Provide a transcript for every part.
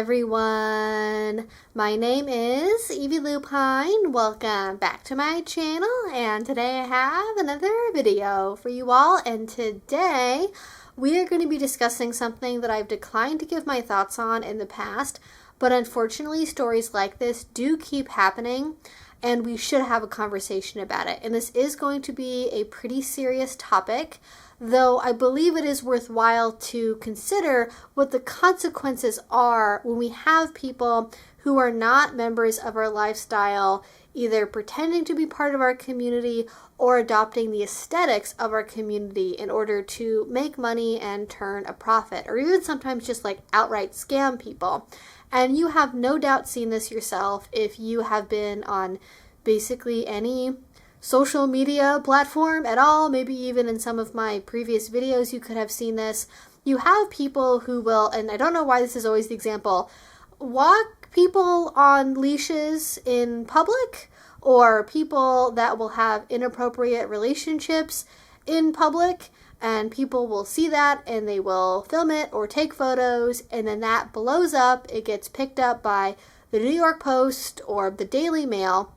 everyone. My name is Evie Lupine. Welcome back to my channel, and today I have another video for you all, and today we are going to be discussing something that I've declined to give my thoughts on in the past, but unfortunately stories like this do keep happening and we should have a conversation about it. And this is going to be a pretty serious topic, though I believe it is worthwhile to consider what the consequences are when we have people who are not members of our lifestyle either pretending to be part of our community or adopting the aesthetics of our community in order to make money and turn a profit, or even sometimes just like outright scam people. And you have no doubt seen this yourself if you have been on basically any social media platform at all. Maybe even in some of my previous videos you could have seen this. You have people who will, and I don't know why this is always the example, walk people on leashes in public, or people that will have inappropriate relationships in public, and people will see that and they will film it or take photos, and then that blows up. It gets picked up by the New York Post or the Daily Mail,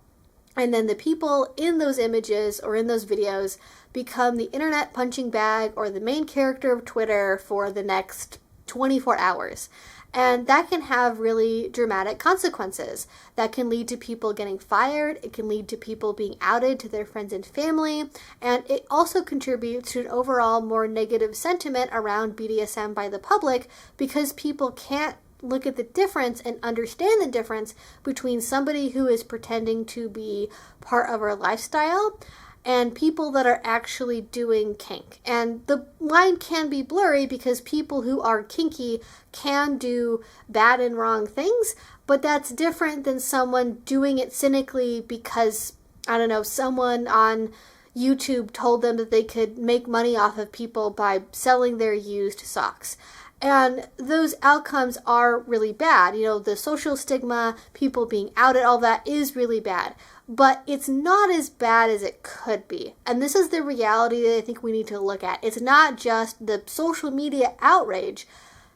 and then the people in those images or in those videos become the internet punching bag or the main character of Twitter for the next 24 hours. And that can have really dramatic consequences. That can lead to people getting fired. It can lead to people being outed to their friends and family. And it also contributes to an overall more negative sentiment around BDSM by the public, because people can't look at the difference and understand the difference between somebody who is pretending to be part of our lifestyle and people that are actually doing kink. And the line can be blurry because people who are kinky can do bad and wrong things, but that's different than someone doing it cynically because, I don't know, someone on YouTube told them that they could make money off of people by selling their used socks. And those outcomes are really bad. You know, the social stigma, people being outed, all that is really bad. But it's not as bad as it could be. And this is the reality that I think we need to look at. It's not just the social media outrage.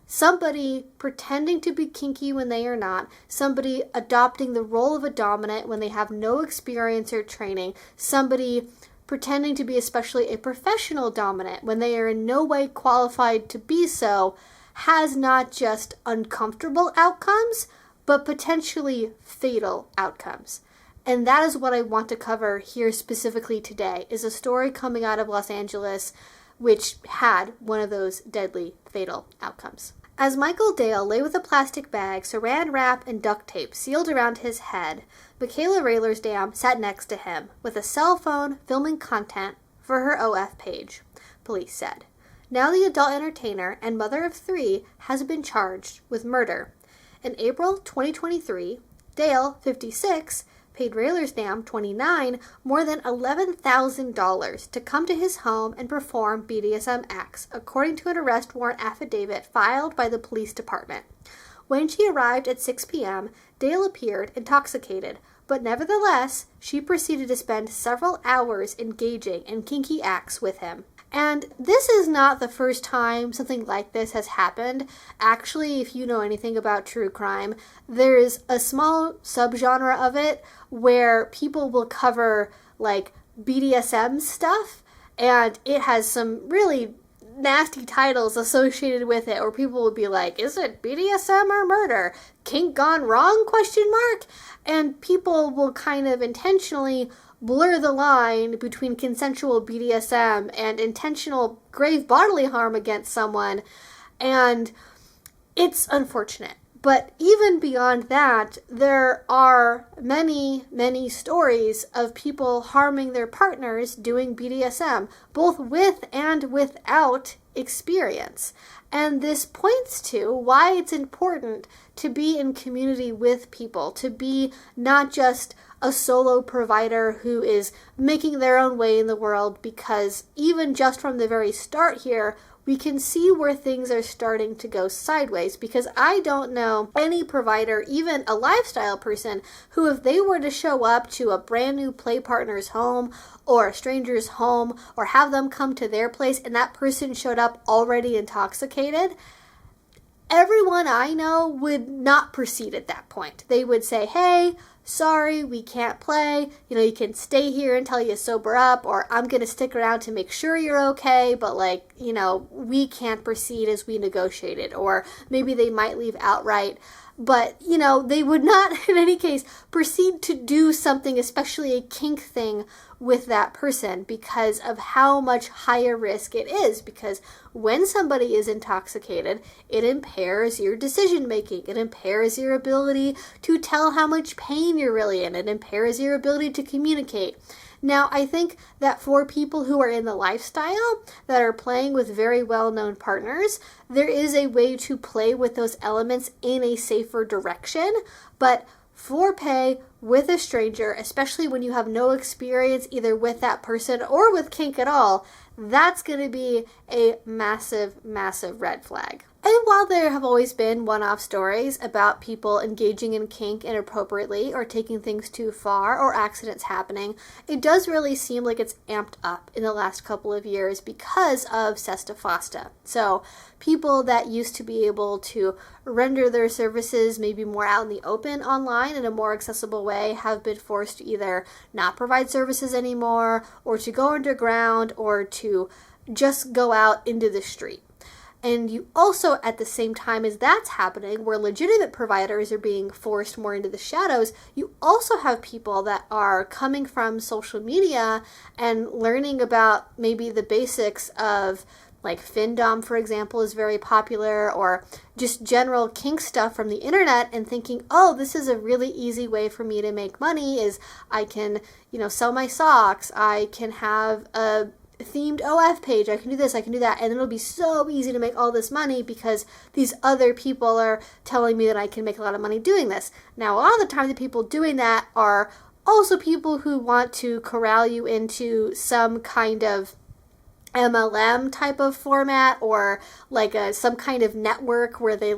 Somebody pretending to be kinky when they are not, somebody adopting the role of a dominant when they have no experience or training, somebody pretending to be especially a professional dominant when they are in no way qualified to be so, has not just uncomfortable outcomes, but potentially fatal outcomes. And that is what I want to cover here specifically today, is a story coming out of Los Angeles which had one of those deadly fatal outcomes. As Michael Dale lay with a plastic bag, saran wrap, and duct tape sealed around his head, Michaela Raylersdam sat next to him with a cell phone filming content for her OF page, police said. Now the adult entertainer and mother of 3 has been charged with murder. In April 2023, Dale, 56, paid Raylersdam, 29, more than $11,000 to come to his home and perform BDSM acts, according to an arrest warrant affidavit filed by the police department. When she arrived at 6 p.m., Dale appeared intoxicated, but nevertheless, she proceeded to spend several hours engaging in kinky acts with him. And this is not the first time something like this has happened. Actually, if you know anything about true crime, there's a small subgenre of it where people will cover like BDSM stuff, and it has some really nasty titles associated with it, or people will be like, is it BDSM or murder? Kink gone wrong? ? And people will kind of intentionally blur the line between consensual BDSM and intentional grave bodily harm against someone, and it's unfortunate. But even beyond that, there are many, many stories of people harming their partners doing BDSM, both with and without experience. And this points to why it's important to be in community with people, to be not just a solo provider who is making their own way in the world, because even just from the very start here, we can see where things are starting to go sideways, because I don't know any provider, even a lifestyle person, who if they were to show up to a brand new play partner's home or a stranger's home or have them come to their place and that person showed up already intoxicated, everyone I know would not proceed at that point. They would say, hey, sorry, we can't play. You can stay here until you sober up, or I'm going to stick around to make sure you're okay, but we can't proceed as we negotiated. Or maybe they might leave outright. But, they would not, in any case, proceed to do something, especially a kink thing, with that person because of how much higher risk it is. Because when somebody is intoxicated, it impairs your decision making. It impairs your ability to tell how much pain you're really in. It impairs your ability to communicate. Now, I think that for people who are in the lifestyle that are playing with very well-known partners, there is a way to play with those elements in a safer direction. But foreplay with a stranger, especially when you have no experience either with that person or with kink at all, that's going to be a massive, massive red flag. And while there have always been one-off stories about people engaging in kink inappropriately or taking things too far or accidents happening, it does really seem like it's amped up in the last couple of years because of Sesta Fosta. So people that used to be able to render their services maybe more out in the open online in a more accessible way have been forced to either not provide services anymore or to go underground or to just go out into the street. And you also, at the same time as that's happening, where legitimate providers are being forced more into the shadows, you also have people that are coming from social media and learning about maybe the basics of, like Findom, for example, is very popular, or just general kink stuff from the internet and thinking, oh, this is a really easy way for me to make money, is I can, sell my socks, I can have a themed OF page, I can do this, I can do that, and it'll be so easy to make all this money because these other people are telling me that I can make a lot of money doing this. Now, a lot of the time the people doing that are also people who want to corral you into some kind of MLM type of format, or some kind of network where they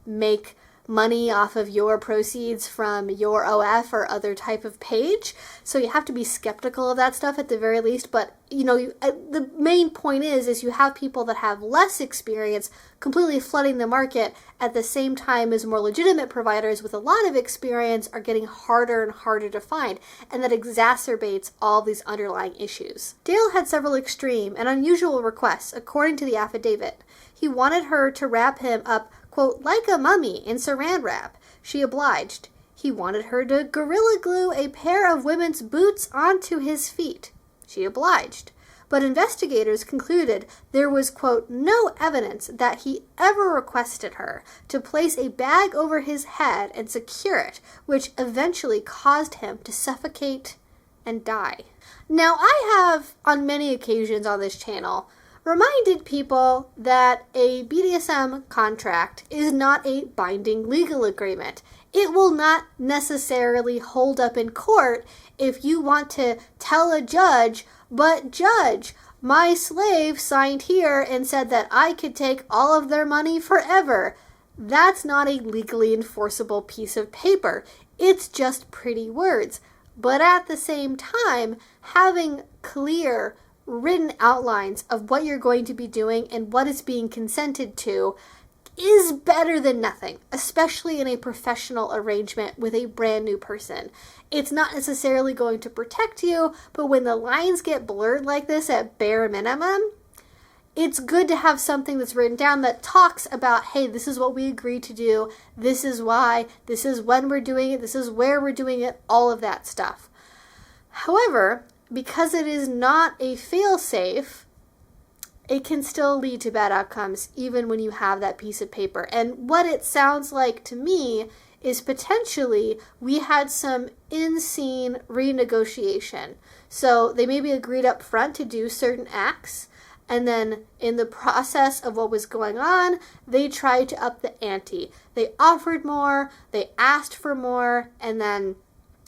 make money off of your proceeds from your OF or other type of page. So you have to be skeptical of that stuff at the very least. But the main point is you have people that have less experience completely flooding the market at the same time as more legitimate providers with a lot of experience are getting harder and harder to find, and that exacerbates all these underlying issues. Dale had several extreme and unusual requests, according to the affidavit. He wanted her to wrap him up, quote, like a mummy in saran wrap. She obliged. He wanted her to gorilla glue a pair of women's boots onto his feet. She obliged. But investigators concluded there was, quote, no evidence that he ever requested her to place a bag over his head and secure it, which eventually caused him to suffocate and die. Now, I have, on many occasions on this channel, reminded people that a BDSM contract is not a binding legal agreement. It will not necessarily hold up in court if you want to tell a judge, but judge, my slave signed here and said that I could take all of their money forever. That's not a legally enforceable piece of paper. It's just pretty words. But at the same time, having clear written outlines of what you're going to be doing and what is being consented to is better than nothing, especially in a professional arrangement with a brand new person. It's not necessarily going to protect you, but when the lines get blurred like this at bare minimum, it's good to have something that's written down that talks about, hey, this is what we agreed to do, this is why, this is when we're doing it, this is where we're doing it, all of that stuff. However, because it is not a fail-safe, it can still lead to bad outcomes even when you have that piece of paper. And what it sounds like to me is potentially we had some in-scene renegotiation. So they maybe agreed up front to do certain acts, and then in the process of what was going on, they tried to up the ante. They offered more, they asked for more, and then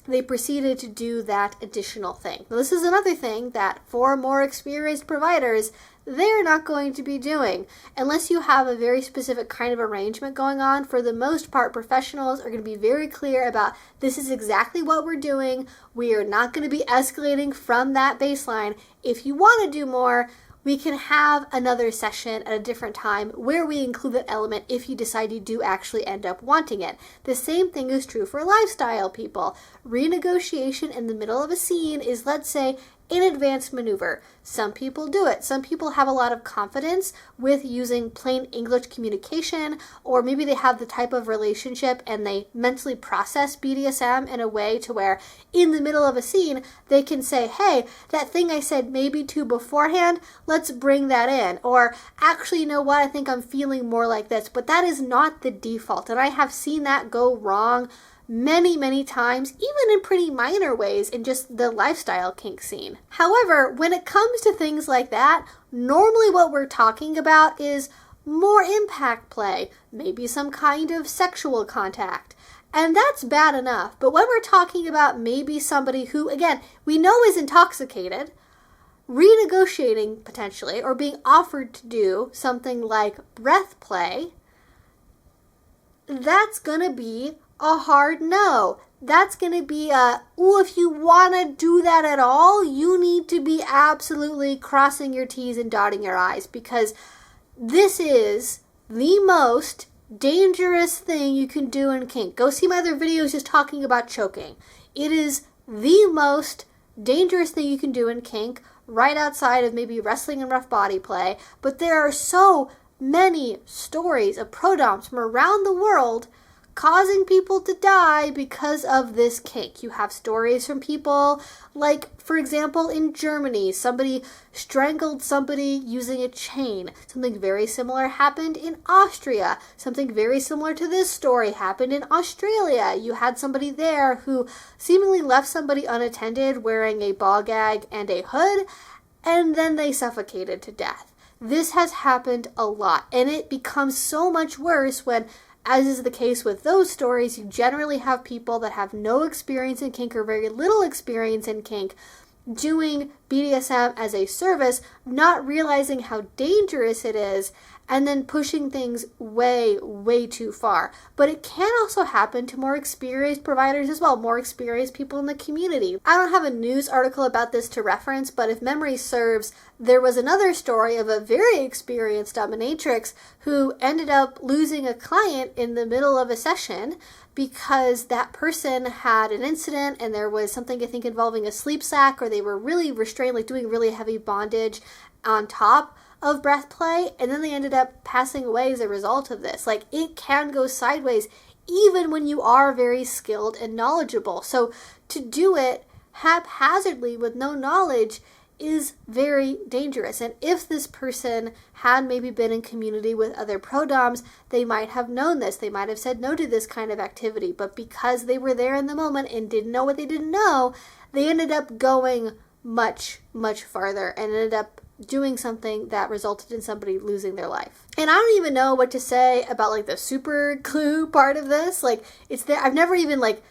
they proceeded to do that additional thing. Now, this is another thing that for more experienced providers, they're not going to be doing. Unless you have a very specific kind of arrangement going on, for the most part, professionals are going to be very clear about this is exactly what we're doing. We are not going to be escalating from that baseline. If you want to do more, we can have another session at a different time where we include that element if you decide you do actually end up wanting it. The same thing is true for lifestyle people. Renegotiation in the middle of a scene is, let's say, an advanced maneuver. Some people do it. Some people have a lot of confidence with using plain English communication, or maybe they have the type of relationship and they mentally process BDSM in a way to where in the middle of a scene, they can say, hey, that thing I said maybe to beforehand, let's bring that in. Or actually, you know what, I think I'm feeling more like this, but that is not the default. And I have seen that go wrong many, many times, even in pretty minor ways in just the lifestyle kink scene. However, when it comes to things like that, normally what we're talking about is more impact play, maybe some kind of sexual contact. And that's bad enough. But when we're talking about maybe somebody who, again, we know is intoxicated, renegotiating potentially, or being offered to do something like breath play, that's gonna be a hard no. That's going to be if you want to do that at all, you need to be absolutely crossing your T's and dotting your I's, because this is the most dangerous thing you can do in kink. Go see my other videos just talking about choking. It is the most dangerous thing you can do in kink, right outside of maybe wrestling and rough body play. But there are so many stories of pro-doms from around the world causing people to die because of this kink. You have stories from people like, for example, in Germany, somebody strangled somebody using a chain. Something very similar happened in Austria. Something very similar to this story happened in Australia. You had somebody there who seemingly left somebody unattended wearing a ball gag and a hood, and then they suffocated to death. This has happened a lot, and it becomes so much worse when, as is the case with those stories, you generally have people that have no experience in kink or very little experience in kink doing BDSM as a service, not realizing how dangerous it is, and then pushing things way, way too far. But it can also happen to more experienced providers as well, more experienced people in the community. I don't have a news article about this to reference, but if memory serves, there was another story of a very experienced dominatrix who ended up losing a client in the middle of a session because that person had an incident and there was something, I think, involving a sleep sack, or they were really restrained, like doing really heavy bondage on top of breath play, and then they ended up passing away as a result of this. Like, it can go sideways even when you are very skilled and knowledgeable. So to do it haphazardly with no knowledge is very dangerous. And if this person had maybe been in community with other pro-doms, they might have known this. They might have said no to this kind of activity. But because they were there in the moment and didn't know what they didn't know, they ended up going much, much farther and ended up doing something that resulted in somebody losing their life. And I don't even know what to say about like the super glue part of this. Like, it's there. I've never even like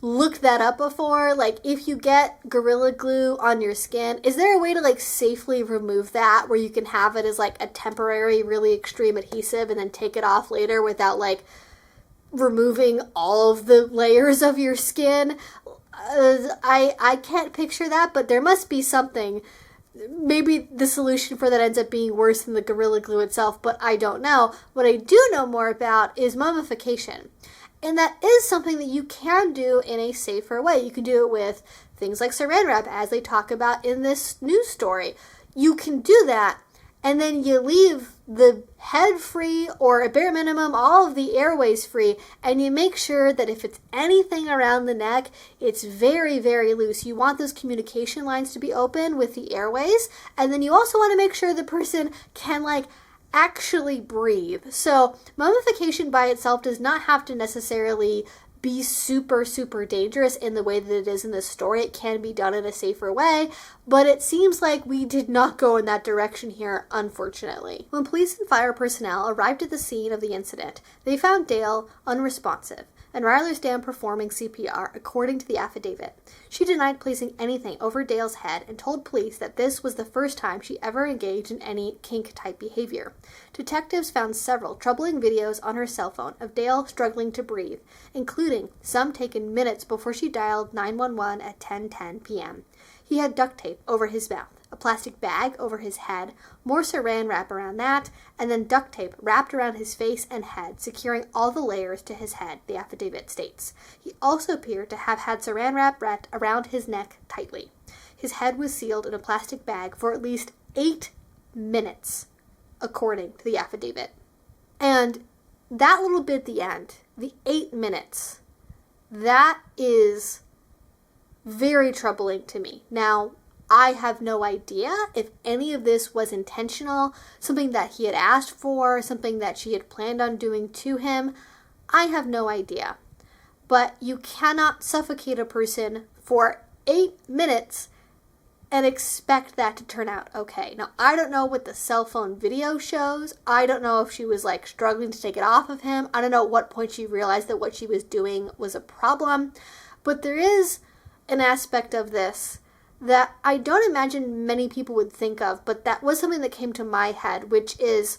looked that up before. Like, if you get Gorilla Glue on your skin, is there a way to like safely remove that where you can have it as like a temporary, really extreme adhesive and then take it off later without like removing all of the layers of your skin? I can't picture that, but there must be something. Maybe the solution for that ends up being worse than the Gorilla Glue itself, but I don't know. What I do know more about is mummification. And that is something that you can do in a safer way. You can do it with things like saran wrap, as they talk about in this news story. You can do that, and then you leave the head free, or at bare minimum, all of the airways free, and you make sure that if it's anything around the neck, it's very, very loose. You want those communication lines to be open with the airways, and then you also want to make sure the person can like actually breathe. So mummification by itself does not have to necessarily be super, super dangerous in the way that it is in this story. It can be done in a safer way, but it seems like we did not go in that direction here, unfortunately. When police and fire personnel arrived at the scene of the incident, they found Dale unresponsive and Rylersdam performing CPR, according to the affidavit. She denied placing anything over Dale's head and told police that this was the first time she ever engaged in any kink-type behavior. Detectives found several troubling videos on her cell phone of Dale struggling to breathe, including some taken minutes before she dialed 911 at 10:10 p.m. He had duct tape over his mouth, a plastic bag over his head, more saran wrap around that, and then duct tape wrapped around his face and head, securing all the layers to his head, the affidavit states. He also appeared to have had saran wrap wrapped around his neck tightly. His head was sealed in a plastic bag for at least 8 minutes, according to the affidavit. And that little bit at the end, the 8 minutes, that is very troubling to me. Now, I have no idea if any of this was intentional, something that he had asked for, something that she had planned on doing to him. I have no idea. But you cannot suffocate a person for 8 minutes and expect that to turn out okay. Now, I don't know what the cell phone video shows. I don't know if she was like struggling to take it off of him. I don't know at what point she realized that what she was doing was a problem. But there is an aspect of this that I don't imagine many people would think of, but that was something that came to my head, which is,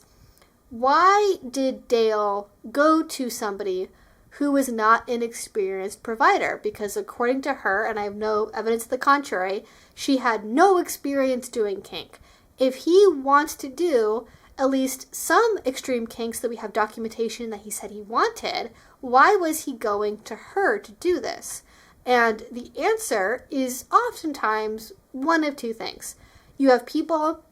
why did Dale go to somebody who was not an experienced provider? Because according to her, and I have no evidence to the contrary, she had no experience doing kink. If he wants to do at least some extreme kinks that we have documentation that he said he wanted, why was he going to her to do this? And the answer is oftentimes one of two things. You have people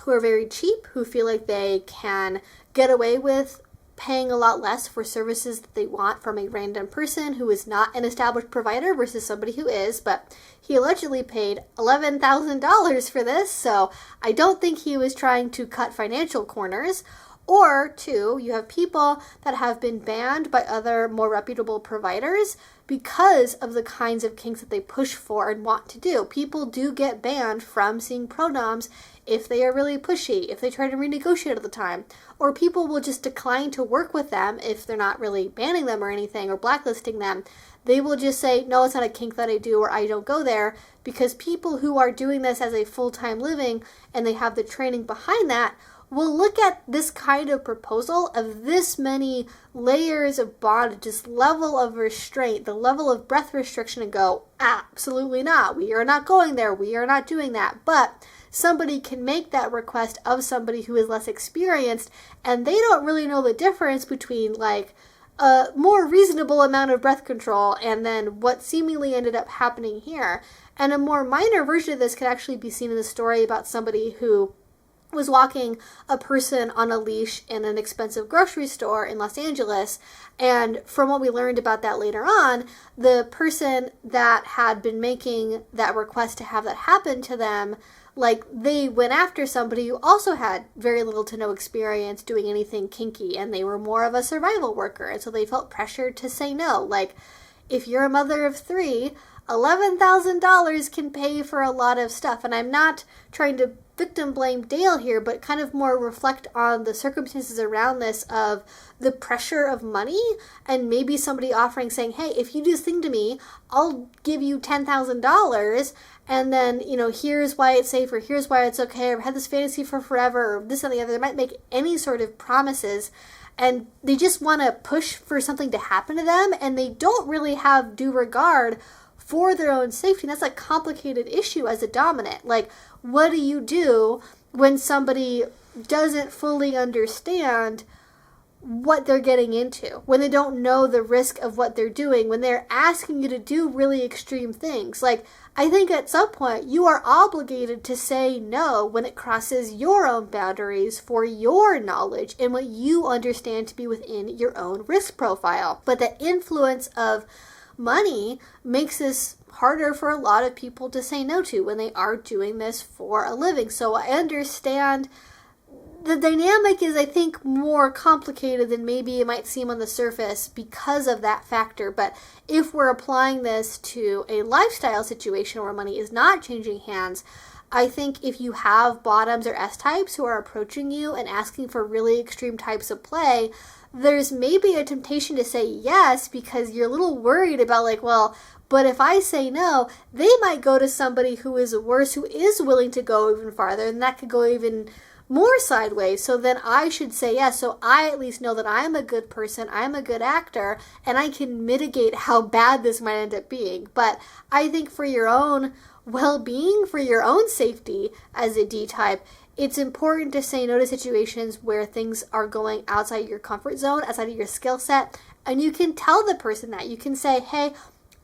who are very cheap, who feel like they can get away with paying a lot less for services that they want from a random person who is not an established provider versus somebody who is, but he allegedly paid $11,000 for this, so I don't think he was trying to cut financial corners. Or two, you have people that have been banned by other more reputable providers because of the kinds of kinks that they push for and want to do. People do get banned from seeing pronoms if they are really pushy, if they try to renegotiate at the time. Or people will just decline to work with them if they're not really banning them or anything or blacklisting them. They will just say, no, it's not a kink that I do, or I don't go there, because people who are doing this as a full-time living and they have the training behind that will look at this kind of proposal of this many layers of bondage, this level of restraint, the level of breath restriction, and go, absolutely not. We are not going there. We are not doing that. But somebody can make that request of somebody who is less experienced, and they don't really know the difference between like a more reasonable amount of breath control and then what seemingly ended up happening here. And a more minor version of this could actually be seen in the story about somebody who was walking a person on a leash in an expensive grocery store in Los Angeles, and from what we learned about that later on, the person that had been making that request to have that happen to them, like, they went after somebody who also had very little to no experience doing anything kinky, and they were more of a survival worker, and so they felt pressured to say no. Like, if you're a mother of 3, $11,000 can pay for a lot of stuff, and I'm not trying to victim blame Dale here, but kind of more reflect on the circumstances around this of the pressure of money, and maybe somebody offering saying, hey, if you do this thing to me, I'll give you $10,000, and then, you know, here's why it's safe, or here's why it's okay, or I've had this fantasy for forever, or this and the other. They might make any sort of promises, and they just want to push for something to happen to them, and they don't really have due regard for their own safety. And that's a complicated issue as a dominant. Like, what do you do when somebody doesn't fully understand what they're getting into, when they don't know the risk of what they're doing, when they're asking you to do really extreme things? Like, I think at some point you are obligated to say no when it crosses your own boundaries for your knowledge and what you understand to be within your own risk profile. But the influence of money makes this harder for a lot of people to say no to when they are doing this for a living. So I understand the dynamic is, I think, more complicated than maybe it might seem on the surface because of that factor. But if we're applying this to a lifestyle situation where money is not changing hands, I think if you have bottoms or S-types who are approaching you and asking for really extreme types of play, there's maybe a temptation to say yes because you're a little worried about, like, well, but if I say no, they might go to somebody who is worse, who is willing to go even farther, and that could go even more sideways. So then I should say yes, so I at least know that I'm a good person, I'm a good actor, and I can mitigate how bad this might end up being. But I think for your own well-being, for your own safety as a D-type, it's important to say no to situations where things are going outside your comfort zone, outside of your skill set, and you can tell the person that. You can say, hey,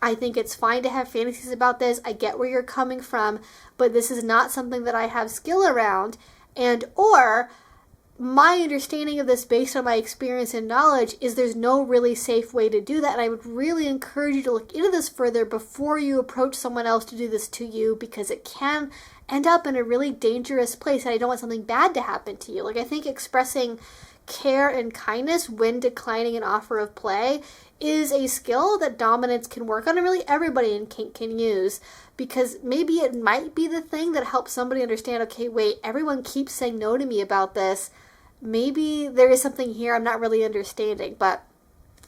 I think it's fine to have fantasies about this. I get where you're coming from, but this is not something that I have skill around. And or my understanding of this based on my experience and knowledge is there's no really safe way to do that. And I would really encourage you to look into this further before you approach someone else to do this to you, because it can end up in a really dangerous place, and I don't want something bad to happen to you. Like, I think expressing care and kindness when declining an offer of play is a skill that dominants can work on, and really everybody in kink can use, because maybe it might be the thing that helps somebody understand, okay, wait, everyone keeps saying no to me about this. Maybe there is something here I'm not really understanding. But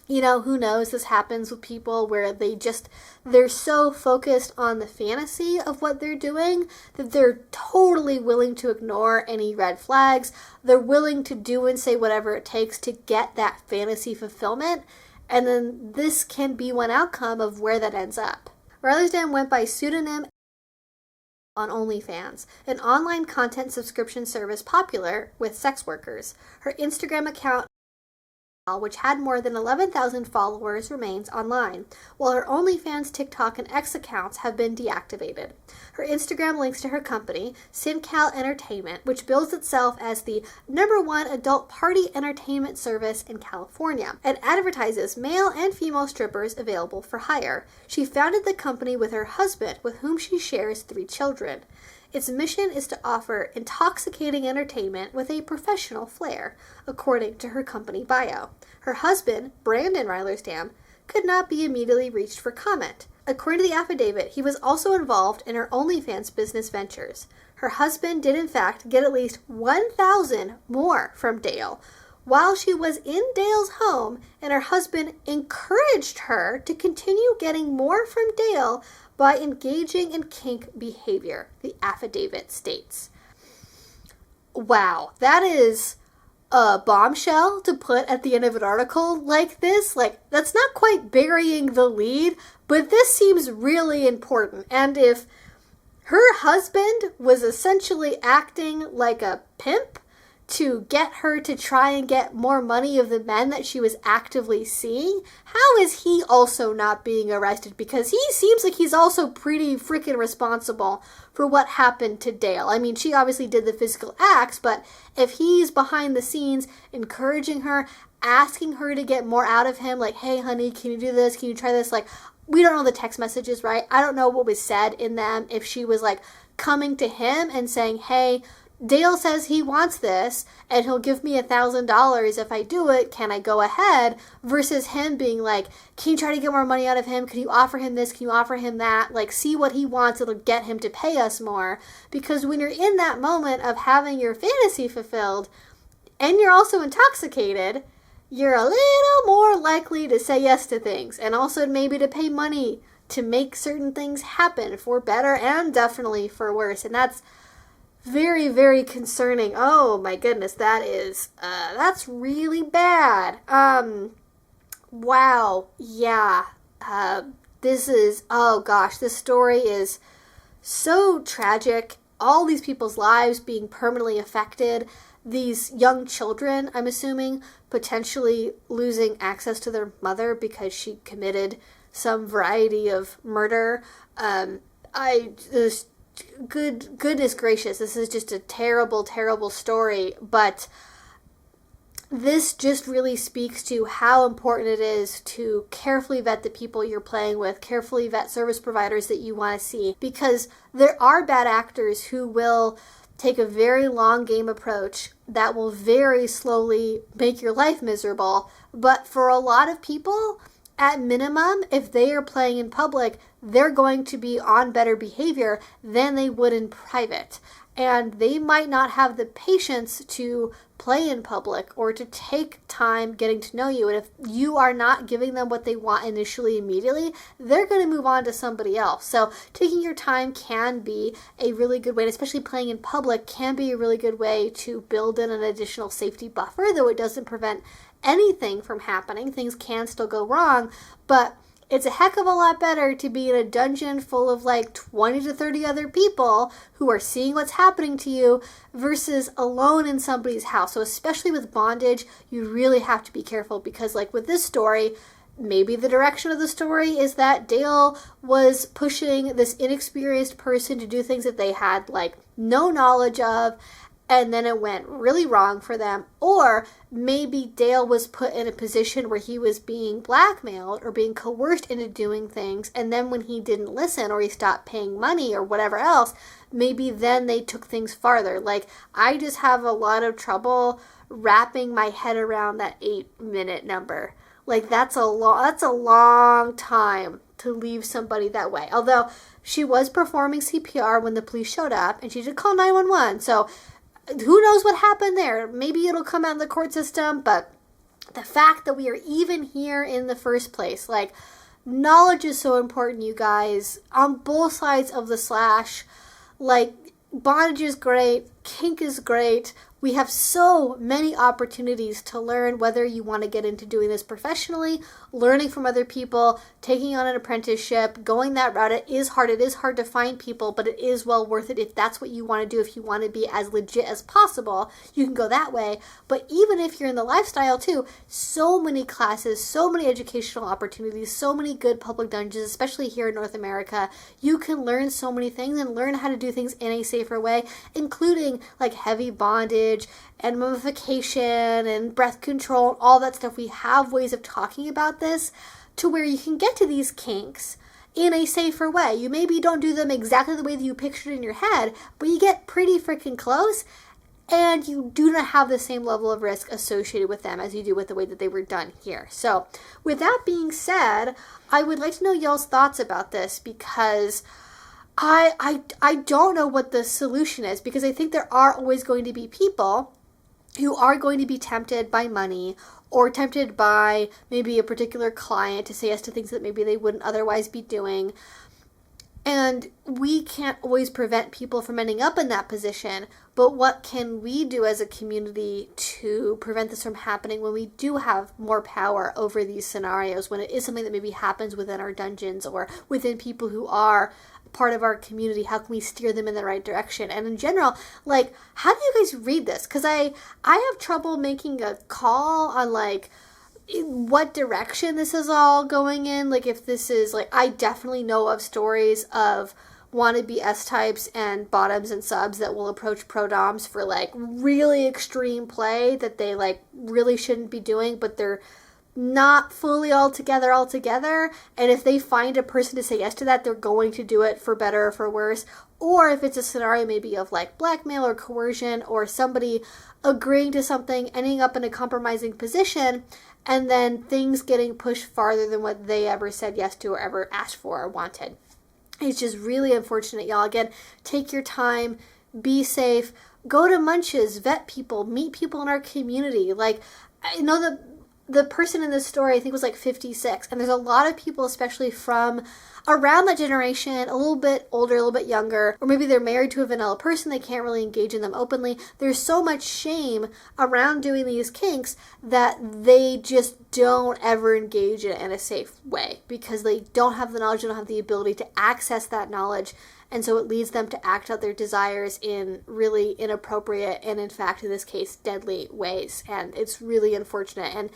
who knows? This happens with people where they're so focused on the fantasy of what they're doing that they're totally willing to ignore any red flags. They're willing to do and say whatever it takes to get that fantasy fulfillment. And then this can be one outcome of where that ends up. Rylersdam went by pseudonym on OnlyFans, an online content subscription service popular with sex workers. Her Instagram account, which had more than 11,000 followers, remains online, while her OnlyFans, TikTok, and X accounts have been deactivated. Her Instagram links to her company, SynCal Entertainment, which bills itself as the #1 adult party entertainment service in California, and advertises male and female strippers available for hire. She founded the company with her husband, with whom she shares 3 children. Its mission is to offer intoxicating entertainment with a professional flair, according to her company bio. Her husband, Brandon Rylersdam, could not be immediately reached for comment. According to the affidavit, he was also involved in her OnlyFans business ventures. Her husband did in fact get at least $1,000 more from Dale while she was in Dale's home, and her husband encouraged her to continue getting more from Dale by engaging in kink behavior, the affidavit states. Wow, that is a bombshell to put at the end of an article like this. Like, that's not quite burying the lead, but this seems really important. And if her husband was essentially acting like a pimp to get her to try and get more money of the men that she was actively seeing, how is he also not being arrested? Because he seems like he's also pretty freaking responsible for what happened to Dale. I mean, she obviously did the physical acts, but if he's behind the scenes encouraging her, asking her to get more out of him, like, hey honey, can you do this? Can you try this? Like, we don't know the text messages, right? I don't know what was said in them. If she was like coming to him and saying, hey, Dale says he wants this, and he'll give me $1,000 if I do it. Can I go ahead? Versus him being like, can you try to get more money out of him? Can you offer him this? Can you offer him that? Like, see what he wants. It'll get him to pay us more. Because when you're in that moment of having your fantasy fulfilled, and you're also intoxicated, you're a little more likely to say yes to things. And also maybe to pay money to make certain things happen for better and definitely for worse. And that's very, very concerning. Oh my goodness, that's really bad. Wow, yeah. This story is so tragic. All these people's lives being permanently affected. These young children, I'm assuming, potentially losing access to their mother because she committed some variety of murder. Goodness gracious, this is just a terrible, terrible story, but this just really speaks to how important it is to carefully vet the people you're playing with, carefully vet service providers that you want to see, because there are bad actors who will take a very long game approach that will very slowly make your life miserable. But for a lot of people, at minimum, if they are playing in public, they're going to be on better behavior than they would in private. And they might not have the patience to play in public or to take time getting to know you. And if you are not giving them what they want initially, immediately, they're going to move on to somebody else. So taking your time can be a really good way, and especially playing in public can be a really good way to build in an additional safety buffer, though it doesn't prevent anything from happening. Things can still go wrong, but it's a heck of a lot better to be in a dungeon full of like 20 to 30 other people who are seeing what's happening to you versus alone in somebody's house. So especially with bondage, you really have to be careful because like with this story, maybe the direction of the story is that Dale was pushing this inexperienced person to do things that they had like no knowledge of, and then it went really wrong for them. Or maybe Dale was put in a position where he was being blackmailed or being coerced into doing things, and then when he didn't listen or he stopped paying money or whatever else, maybe then they took things farther. Like, I just have a lot of trouble wrapping my head around that 8-minute number. Like, that's a long time to leave somebody that way. Although she was performing CPR when the police showed up, and she did call 911. So who knows what happened there? Maybe it'll come out in the court system, but the fact that we are even here in the first place, like, knowledge is so important, you guys, on both sides of the slash. Like, bondage is great, kink is great. We have so many opportunities to learn, whether you want to get into doing this professionally, learning from other people, taking on an apprenticeship, going that route. It is hard. It is hard to find people, but it is well worth it if that's what you want to do. If you want to be as legit as possible, you can go that way. But even if you're in the lifestyle too, so many classes, so many educational opportunities, so many good public dungeons, especially here in North America. You can learn so many things and learn how to do things in a safer way, including like heavy bondage and mummification and breath control and all that stuff. We have ways of talking about this to where you can get to these kinks in a safer way. You maybe don't do them exactly the way that you pictured in your head, but you get pretty freaking close, and you do not have the same level of risk associated with them as you do with the way that they were done here. So with that being said, I would like to know y'all's thoughts about this, because I don't know what the solution is, because I think there are always going to be people who are going to be tempted by money or tempted by maybe a particular client to say yes to things that maybe they wouldn't otherwise be doing. And we can't always prevent people from ending up in that position, but what can we do as a community to prevent this from happening when we do have more power over these scenarios, when it is something that maybe happens within our dungeons or within people who are part of our community? How can we steer them in the right direction? And in general, like, how do you guys read this? Because I have trouble making a call on like what direction this is all going in. Like, if this is like, I definitely know of stories of wannabe S-types and bottoms and subs that will approach pro-doms for like really extreme play that they like really shouldn't be doing, but they're not fully all together. And if they find a person to say yes to that, they're going to do it for better or for worse. Or if it's a scenario maybe of like blackmail or coercion, or somebody agreeing to something, ending up in a compromising position, and then things getting pushed farther than what they ever said yes to or ever asked for or wanted. It's just really unfortunate, y'all. Again, take your time, be safe, go to munches, vet people, meet people in our community. Like, I know the person in this story, I think, was like 56. And there's a lot of people, especially from around that generation, a little bit older, a little bit younger, or maybe they're married to a vanilla person, they can't really engage in them openly. There's so much shame around doing these kinks that they just don't ever engage in a safe way, because they don't have the knowledge, they don't have the ability to access that knowledge. And so it leads them to act out their desires in really inappropriate and, in fact, in this case, deadly ways. And it's really unfortunate. And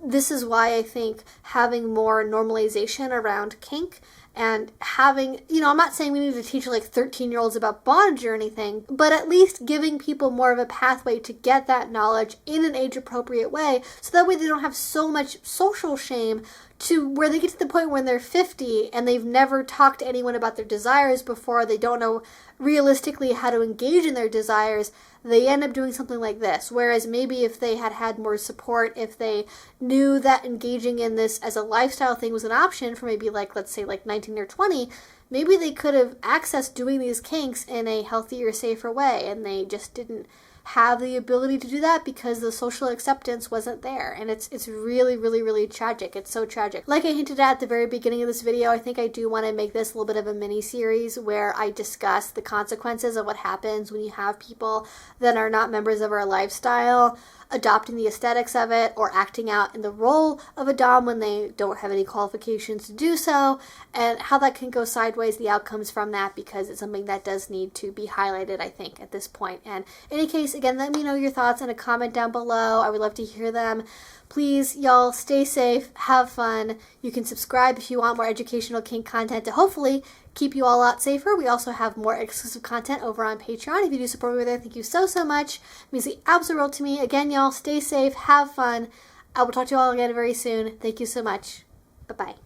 this is why I think having more normalization around kink and having, I'm not saying we need to teach like 13-year-olds about bondage or anything, but at least giving people more of a pathway to get that knowledge in an age-appropriate way, so that way they don't have so much social shame to where they get to the point when they're 50 and they've never talked to anyone about their desires before, they don't know realistically how to engage in their desires, they end up doing something like this. Whereas maybe if they had had more support, if they knew that engaging in this as a lifestyle thing was an option for maybe like, let's say like 19 or 20, maybe they could have accessed doing these kinks in a healthier, safer way, and they just didn't have the ability to do that because the social acceptance wasn't there. And it's really, really, really tragic. It's so tragic. Like I hinted at the very beginning of this video, I think I do want to make this a little bit of a mini series where I discuss the consequences of what happens when you have people that are not members of our lifestyle adopting the aesthetics of it or acting out in the role of a dom when they don't have any qualifications to do so, and how that can go sideways, the outcomes from that, because it's something that does need to be highlighted, I think, at this point. And in any case, again, let me know your thoughts in a comment down below. I would love to hear them. Please, y'all, stay safe, have fun. You can subscribe if you want more educational kink content to hopefully keep you all a lot safer. We also have more exclusive content over on Patreon. If you do support me there, thank you so, so much. It means the absolute world to me. Again, y'all, stay safe, have fun. I will talk to you all again very soon. Thank you so much. Bye-bye.